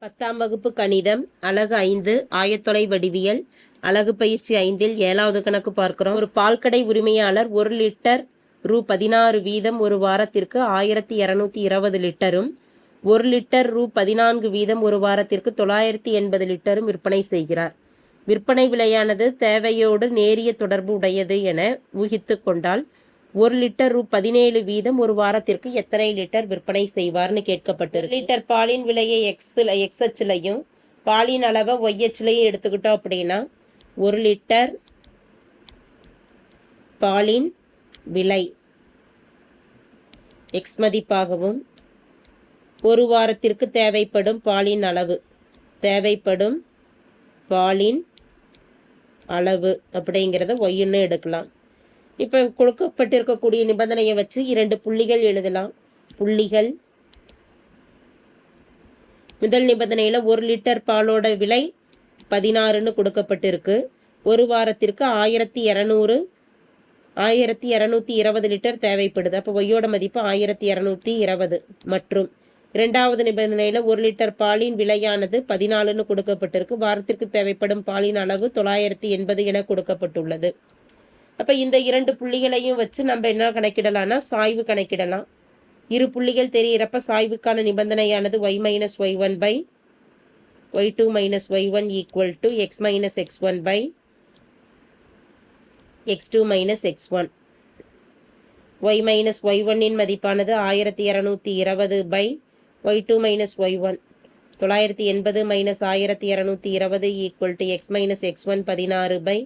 10ஆம் வகுப்பு கணிதம் அலகு 5 ஆயத்தொலை வடிவியல் அலகு பயிற்சி 5இல் 7வது கணக்கு பார்க்கிறோம். ஒரு பால்கடை உரிமையாளர் 1 லிட்டர் ரூ 16 வீதம் ஒரு வாரத்திற்கு 1220 லிட்டரும் 1 லிட்டர் ரூ 14 வீதம் ஒரு வாரத்திற்கு 980 லிட்டரும் விற்பனை செய்கிறார். விற்பனை விலையானது தேவையோடு நேரிய தொடர்பு உடையது என ஊகித்து கொண்டால் 1 லிட்டர் ரூ 17 வீதம் ஒரு வாரத்திற்கு எத்தனை லிட்டர் விற்பனை செய்வார்னு கேட்கப்பட்டிருக்கு. லிட்டர் பாலின் விலையை எக்ஸ் அச்சிலையும் பாலின் அளவை ஒய் அச்சிலையும் எடுத்துக்கிட்டோம் அப்படின்னா 1 லிட்டர் பாலின் விலை எக்ஸ் மதிப்பாகவும் ஒரு வாரத்திற்கு தேவைப்படும் பாலின் அளவு அப்படிங்கிறத ஒய்ன்னு எடுக்கலாம். இப்போ கொடுக்கப்பட்டிருக்கக்கூடிய நிபந்தனையை வச்சு 2 புள்ளிகள் எழுதலாம். புள்ளிகள் முதல் நிபந்தனையில் 1 லிட்டர் பாலோட விலை 16ன்னு கொடுக்கப்பட்டிருக்கு. ஒரு வாரத்திற்கு 1220 லிட்டர் தேவைப்படுது. அப்போ ஒய்யோட மதிப்பு 1220. மற்றும் 2வது நிபந்தனையில் 1 லிட்டர் பாலின் விலையானது 14ன்னு கொடுக்கப்பட்டிருக்கு. வாரத்திற்கு தேவைப்படும் பாலின் அளவு 980 என கொடுக்கப்பட்டுள்ளது. அப்போ இந்த 2 புள்ளிகளையும் வச்சு நம்ம என்ன கணக்கிடலாம்னா சாய்வு கணக்கிடலாம். இரு புள்ளிகள் தெரிகிறப்ப சாய்வுக்கான நிபந்தனையானது y minus y1 by y2 minus y1 equal to x minus x1 by x2 minus x1. y minus y1 மதிப்பானது 1220 by y2 minus y1 980 minus 1220 equal to x minus x1 16 by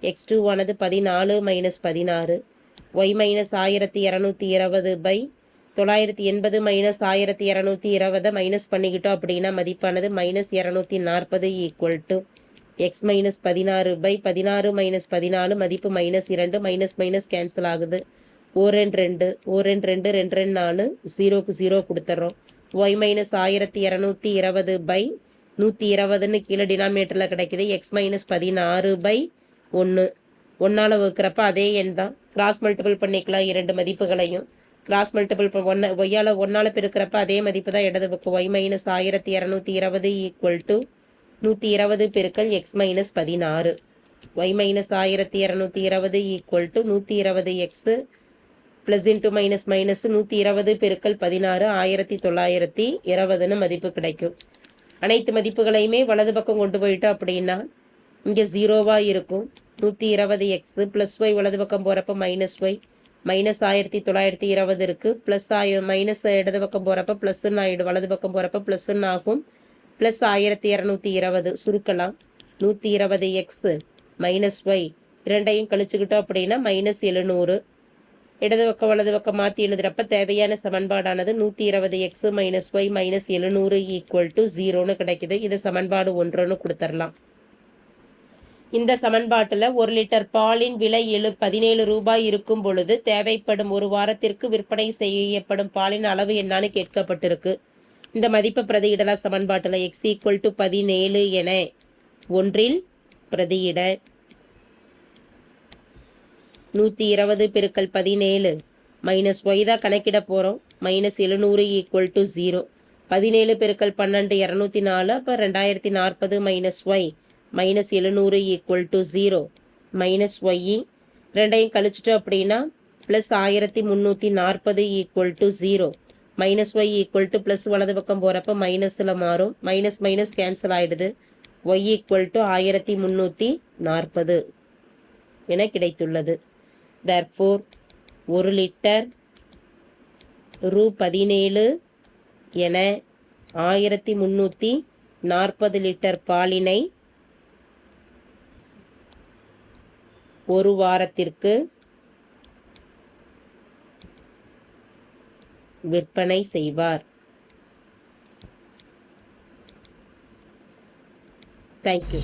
x2 ஆனது 14 minus 16. y minus 1220 by 980 minus 1220 minus பண்ணிக்கிட்டோம் அப்படின்னா மதிப்பானது minus 240 equal to x minus 16 by 16 minus 14 மதிப்பு minus 2 minus minus cancel ஆகுது. 1 2 2 2 4 0க்கு 0 கொடுத்துட்றோம். y minus 1220 by 120ன்னு கீழே டினாமினேட்டரில் கிடைக்குது. எக்ஸ் மைனஸ் 16 பை 1 வகுக்கிறப்ப அதே எண் தான். கிராஸ் மல்டிபிள் பண்ணிக்கலாம் 2 மதிப்புகளையும். கிராஸ் மல்டிபிள் ஒய்யால் 1 பெருக்கிறப்ப அதே மதிப்பு தான் இடது பக்கம். y மைனஸ் 1220 ஈக்குவல் டு 120 பெருக்கல் X minus 16. y minus 1220 equal to 120 X plus into minus minus 120 பெருக்கல் 16 1920ன்னு மதிப்பு கிடைக்கும். அனைத்து மதிப்புகளையுமே வலது பக்கம் கொண்டு போயிட்டோம் அப்படின்னா இங்கே 0வாக இருக்கும். 120 எக்ஸ் ப்ளஸ் ஒய் வலது பக்கம் போகிறப்ப மைனஸ் ஒய் மைனஸ் 1920 இருக்குது. ப்ளஸ் மைனஸ் இடது பக்கம் போகிறப்ப ப்ளஸ்ன்னு ஆகிடும். வலது பக்கம் போகிறப்ப ப்ளஸ்ன்னு ஆகும். ப்ளஸ் 1220 சுருக்கலாம். 120 எக்ஸ் மைனஸ் ஒய் இரண்டையும் கழிச்சுக்கிட்டோம் அப்படின்னா மைனஸ் 700. இடது பக்கம் வலது பக்கம் மாற்றி எழுதுகிறப்ப தேவையான சமன்பாடானது 120 X minus Y minus 700 equal to 0ன்னு கிடைக்குது. இது சமன்பாடு 1ன்னு கொடுத்துடலாம். இந்த சமன்பாட்டில் 1 லிட்டர் பாலின் விலை 17 ரூபாய் இருக்கும் பொழுது தேவைப்படும் ஒரு வாரத்திற்கு விற்பனை செய்யப்படும் பாலின் அளவு என்னான்னு கேட்கப்பட்டிருக்கு. இந்த மதிப்பை பிரதியிடலாம். சமன்பாட்டில் எக்ஸ் ஈக்குவல் டு 17 என 1ல் பிரதியிட 120 பெருக்கல் 17 மைனஸ் ஒய் தான் கணக்கிட போகிறோம். Minus 700 equal to 0. 17 பெருக்கல் 12 204. அப்போ 2040 minus Y minus 700 equal to 0 minus y ரெண்டையும் கழிச்சிட்டோம் அப்படின்னா plus 1340 equal to 0 minus y equal to plus வலது பக்கம் போகிறப்ப மைனஸில் மாறும். மைனஸ் மைனஸ் கேன்சல் ஆகிடுது. ஒய் ஈக்குவல் டு 1340 என கிடைத்துள்ளது. therefore 1 லிட்டர் ரூ 17 என 1340 லிட்டர் பாலினை ஒரு வாரத்திற்கு விற்பனை செய்வார். தேங்க்யூ.